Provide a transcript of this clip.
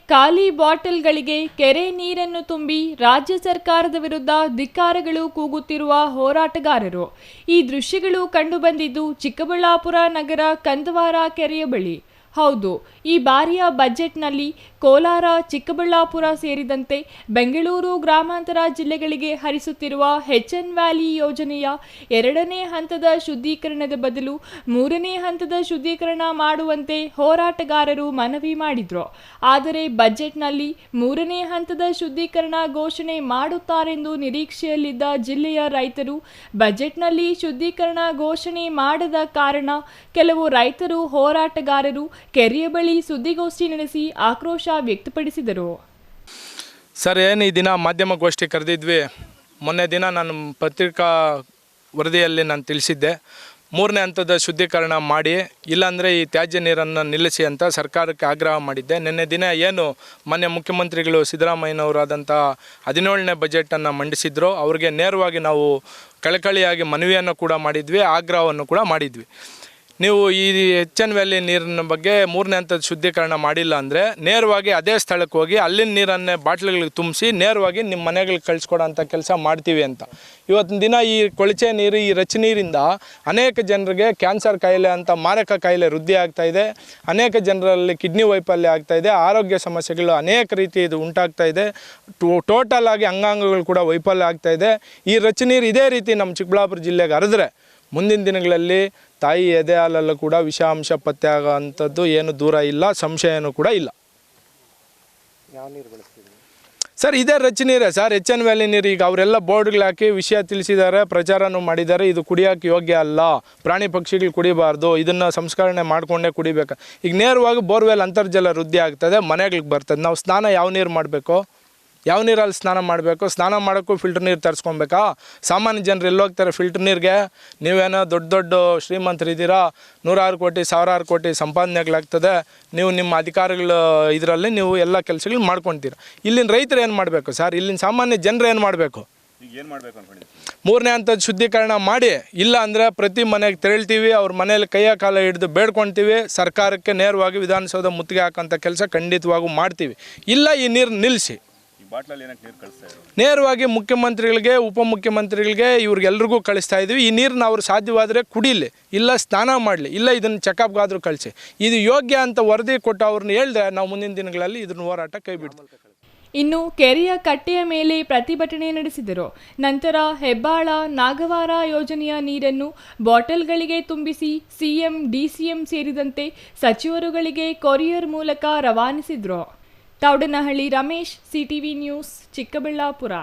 ಖಾಲಿ ಬಾಟಲ್ಗಳಿಗೆ ಕೆರೆ ನೀರನ್ನು ತುಂಬಿ ರಾಜ್ಯ ಸರ್ಕಾರದ ವಿರುದ್ಧ ಧಿಕ್ಕಾರಗಳು ಕೂಗುತ್ತಿರುವ ಹೋರಾಟಗಾರರು. ಈ ದೃಶ್ಯಗಳು ಕಂಡುಬಂದಿದ್ದು ಚಿಕ್ಕಬಳ್ಳಾಪುರ ನಗರ ಕಂದವಾರ ಕೆರೆಯ ಬಳಿ. ಹೌದು, ಈ ಬಾರಿಯ ಬಜೆಟ್ನಲ್ಲಿ ಕೋಲಾರ, ಚಿಕ್ಕಬಳ್ಳಾಪುರ ಸೇರಿದಂತೆ ಬೆಂಗಳೂರು ಗ್ರಾಮಾಂತರ ಜಿಲ್ಲೆಗಳಿಗೆ ಹರಿಸುತ್ತಿರುವ HN ವ್ಯಾಲಿ ಯೋಜನೆಯ 2ನೇ ಹಂತದ ಶುದ್ಧೀಕರಣದ ಬದಲು 3ನೇ ಹಂತದ ಶುದ್ಧೀಕರಣ ಮಾಡುವಂತೆ ಹೋರಾಟಗಾರರು ಮನವಿ ಮಾಡಿದ್ರು. ಆದರೆ ಬಜೆಟ್ನಲ್ಲಿ 3ನೇ ಹಂತದ ಶುದ್ಧೀಕರಣ ಘೋಷಣೆ ಮಾಡುತ್ತಾರೆಂದು ನಿರೀಕ್ಷೆಯಲ್ಲಿದ್ದ ಜಿಲ್ಲೆಯ ರೈತರು ಬಜೆಟ್ನಲ್ಲಿ ಶುದ್ಧೀಕರಣ ಘೋಷಣೆ ಮಾಡದ ಕಾರಣ ಕೆಲವು ರೈತರು, ಹೋರಾಟಗಾರರು ಕೆರೆಯ ಬಳಿ ಸುದ್ದಿಗೋಷ್ಠಿ ನಡೆಸಿ ಆಕ್ರೋಶ ವ್ಯಕ್ತಪಡಿಸಿದರು. ಸರ್, ಏನು ಈ ದಿನ ಮಾಧ್ಯಮಗೋಷ್ಠಿ ಕರೆದಿದ್ವಿ. ಮೊನ್ನೆ ದಿನ ನಾನು ಪತ್ರಿಕಾ ವರದಿಯಲ್ಲಿ ನಾನು ತಿಳಿಸಿದ್ದೆ, 3ನೇ ಹಂತದ ಶುದ್ಧೀಕರಣ ಮಾಡಿ, ಇಲ್ಲಾಂದರೆ ಈ ತ್ಯಾಜ್ಯ ನೀರನ್ನು ನಿಲ್ಲಿಸಿ ಅಂತ ಸರ್ಕಾರಕ್ಕೆ ಆಗ್ರಹ ಮಾಡಿದ್ದೆ. ನಿನ್ನೆ ದಿನ ಏನು ಮಾನ್ಯ ಮುಖ್ಯಮಂತ್ರಿಗಳು ಸಿದ್ದರಾಮಯ್ಯನವರಾದಂಥ 17ನೇ ಬಜೆಟನ್ನು ಮಂಡಿಸಿದ್ರು, ಅವ್ರಿಗೆ ನೇರವಾಗಿ ನಾವು ಕಳಕಳಿಯಾಗಿ ಮನವಿಯನ್ನು ಕೂಡ ಮಾಡಿದ್ವಿ, ಆಗ್ರಹವನ್ನು ಕೂಡ ಮಾಡಿದ್ವಿ. ನೀವು ಈ HN ವ್ಯಾಲಿ ನೀರಿನ ಬಗ್ಗೆ 3ನೇ ಹಂತದ ಶುದ್ಧೀಕರಣ ಮಾಡಿಲ್ಲ ಅಂದರೆ ನೇರವಾಗಿ ಅದೇ ಸ್ಥಳಕ್ಕೆ ಹೋಗಿ ಅಲ್ಲಿನ ನೀರನ್ನೇ ಬಾಟ್ಲಿಗಳಿಗೆ ತುಂಬಿಸಿ ನೇರವಾಗಿ ನಿಮ್ಮ ಮನೆಗಳಿಗೆ ಕಳಿಸ್ಕೊಡೋ ಅಂಥ ಕೆಲಸ ಮಾಡ್ತೀವಿ ಅಂತ. ಇವತ್ತಿನ ದಿನ ಈ ಕೊಳಚೆ ನೀರು, ಈ ರಚ ನೀರಿಂದ ಅನೇಕ ಜನರಿಗೆ ಕ್ಯಾನ್ಸರ್ ಕಾಯಿಲೆ ಅಂತ ಮಾರಕ ಕಾಯಿಲೆ ವೃದ್ಧಿ ಆಗ್ತಾಯಿದೆ. ಅನೇಕ ಜನರಲ್ಲಿ ಕಿಡ್ನಿ ವೈಫಲ್ಯ ಆಗ್ತಾಯಿದೆ. ಆರೋಗ್ಯ ಸಮಸ್ಯೆಗಳು ಅನೇಕ ರೀತಿ ಇದು ಉಂಟಾಗ್ತಾ ಇದೆ. ಟೋಟಲ್ ಆಗಿ ಅಂಗಾಂಗಗಳು ಕೂಡ ವೈಫಲ್ಯ ಆಗ್ತಾಯಿದೆ. ಈ ರಚ ನೀರು ಇದೇ ರೀತಿ ನಮ್ಮ ಚಿಕ್ಕಬಳ್ಳಾಪುರ ಜಿಲ್ಲೆಗೆ ಹರಿದ್ರೆ ಮುಂದಿನ ದಿನಗಳಲ್ಲಿ ತಾಯಿ ಎದೆ ಹಾಲಲ್ಲೂ ಕೂಡ ವಿಷಾಂಶ ಪತ್ತೆ ಆಗೋವಂಥದ್ದು ಏನು ದೂರ ಇಲ್ಲ, ಸಂಶಯನೂ ಕೂಡ ಇಲ್ಲ. ಯಾವ ನೀರು ಬಳಸ್ತೀವಿ ಸರ್? ಇದೇ ರಚ ನೀರೇ ಸರ್, HN ವ್ಯಾಲಿ ನೀರು. ಈಗ ಅವರೆಲ್ಲ ಬೋರ್ಡ್ಗಳು ಹಾಕಿ ವಿಷಯ ತಿಳಿಸಿದ್ದಾರೆ, ಪ್ರಚಾರನೂ ಮಾಡಿದ್ದಾರೆ. ಇದು ಕುಡಿಯೋಕ್ಕೆ ಯೋಗ್ಯ ಅಲ್ಲ, ಪ್ರಾಣಿ ಪಕ್ಷಿಗಳು ಕುಡಿಬಾರ್ದು, ಇದನ್ನು ಸಂಸ್ಕರಣೆ ಮಾಡಿಕೊಂಡೇ ಕುಡಿಬೇಕು. ಈಗ ನೇರವಾಗಿ ಬೋರ್ವೆಲ್ ಅಂತರ್ಜಲ ವೃದ್ಧಿ ಆಗ್ತದೆ, ಮನೆಗಳಿಗೆ ಬರ್ತದೆ. ನಾವು ಸ್ನಾನ ಯಾವ ನೀರು ಮಾಡಬೇಕು? ಯಾವ ನೀರಲ್ಲಿ ಸ್ನಾನ ಮಾಡಬೇಕು? ಸ್ನಾನ ಮಾಡೋಕ್ಕೂ ಫಿಲ್ಟರ್ ನೀರು ತರಿಸ್ಕೊಬೇಕಾ? ಸಾಮಾನ್ಯ ಜನರು ಎಲ್ಲೋಗ್ತಾರೆ ಫಿಲ್ಟರ್ ನೀರಿಗೆ? ನೀವೇನೋ ದೊಡ್ಡ ದೊಡ್ಡ ಶ್ರೀಮಂತರಿದ್ದೀರಾ, 100 ಕೋಟಿ 1000 ಕೋಟಿ ಸಂಪಾದನೆಗಳಾಗ್ತದೆ, ನೀವು ನಿಮ್ಮ ಅಧಿಕಾರಿಗಳು ಇದರಲ್ಲಿ ನೀವು ಎಲ್ಲ ಕೆಲಸಗಳು ಮಾಡ್ಕೊತೀರ. ಇಲ್ಲಿನ ರೈತರು ಏನು ಮಾಡಬೇಕು ಸರ್? ಇಲ್ಲಿನ ಸಾಮಾನ್ಯ ಜನರು ಏನು ಮಾಡಬೇಕು? ಏನು ಮಾಡಬೇಕು ಅನ್ಕೊಂಡಿದ್ದೀವಿ? 3ನೇ ಹಂತದ ಶುದ್ಧೀಕರಣ ಮಾಡಿ, ಇಲ್ಲ ಅಂದರೆ ಪ್ರತಿ ಮನೆಗೆ ತೆರಳ್ತೀವಿ, ಅವ್ರ ಮನೇಲಿ ಕೈಯ ಕಾಲ ಹಿಡಿದು ಬೇಡ್ಕೊಳ್ತೀವಿ. ಸರ್ಕಾರಕ್ಕೆ ನೇರವಾಗಿ ವಿಧಾನಸೌಧ ಮುತ್ತಿಗೆ ಹಾಕೋಂಥ ಕೆಲಸ ಖಂಡಿತವಾಗೂ ಮಾಡ್ತೀವಿ. ಇಲ್ಲ, ಈ ನೀರು ನಿಲ್ಲಿಸಿ. ನೇರವಾಗಿ ಮುಖ್ಯಮಂತ್ರಿಗಳಿಗೆ, ಉಪಮುಖ್ಯಮಂತ್ರಿಗಳಿಗೆ, ಇವ್ರಿಗೆಲ್ರಿಗೂ ಕಳಿಸ್ತಾ ಇದ್ದೀವಿ. ಈ ನೀರನ್ನ ಅವರು ಸಾಧ್ಯವಾದರೆ ಕುಡೀಲಿ, ಇಲ್ಲ ಸ್ನಾನ ಮಾಡಲಿ, ಇಲ್ಲ ಇದನ್ನು ಚೆಕಪ್ಗಾದರೂ ಕಳಿಸಿ. ಇದು ಯೋಗ್ಯ ಅಂತ ವರದಿ ಕೊಟ್ಟು ಅವ್ರನ್ನ ಹೇಳಿದ್ರೆ ನಾವು ಮುಂದಿನ ದಿನಗಳಲ್ಲಿ ಇದನ್ನ ಹೋರಾಟ ಕೈ ಬಿಡ್ತೀವಿ. ಇನ್ನು ಕೆರೆಯ ಕಟ್ಟೆಯ ಮೇಲೆ ಪ್ರತಿಭಟನೆ ನಡೆಸಿದರು. ನಂತರ ಹೆಬ್ಬಾಳ, ನಾಗವಾರ ಯೋಜನೆಯ ನೀರನ್ನು ಬಾಟಲ್ಗಳಿಗೆ ತುಂಬಿಸಿ CM, DCM ಸೇರಿದಂತೆ ಸಚಿವರುಗಳಿಗೆ ಕೊರಿಯರ್ ಮೂಲಕ ರವಾನಿಸಿದ್ರು. Thoudanahalli Ramesh, CTV news, Chikkaballapur.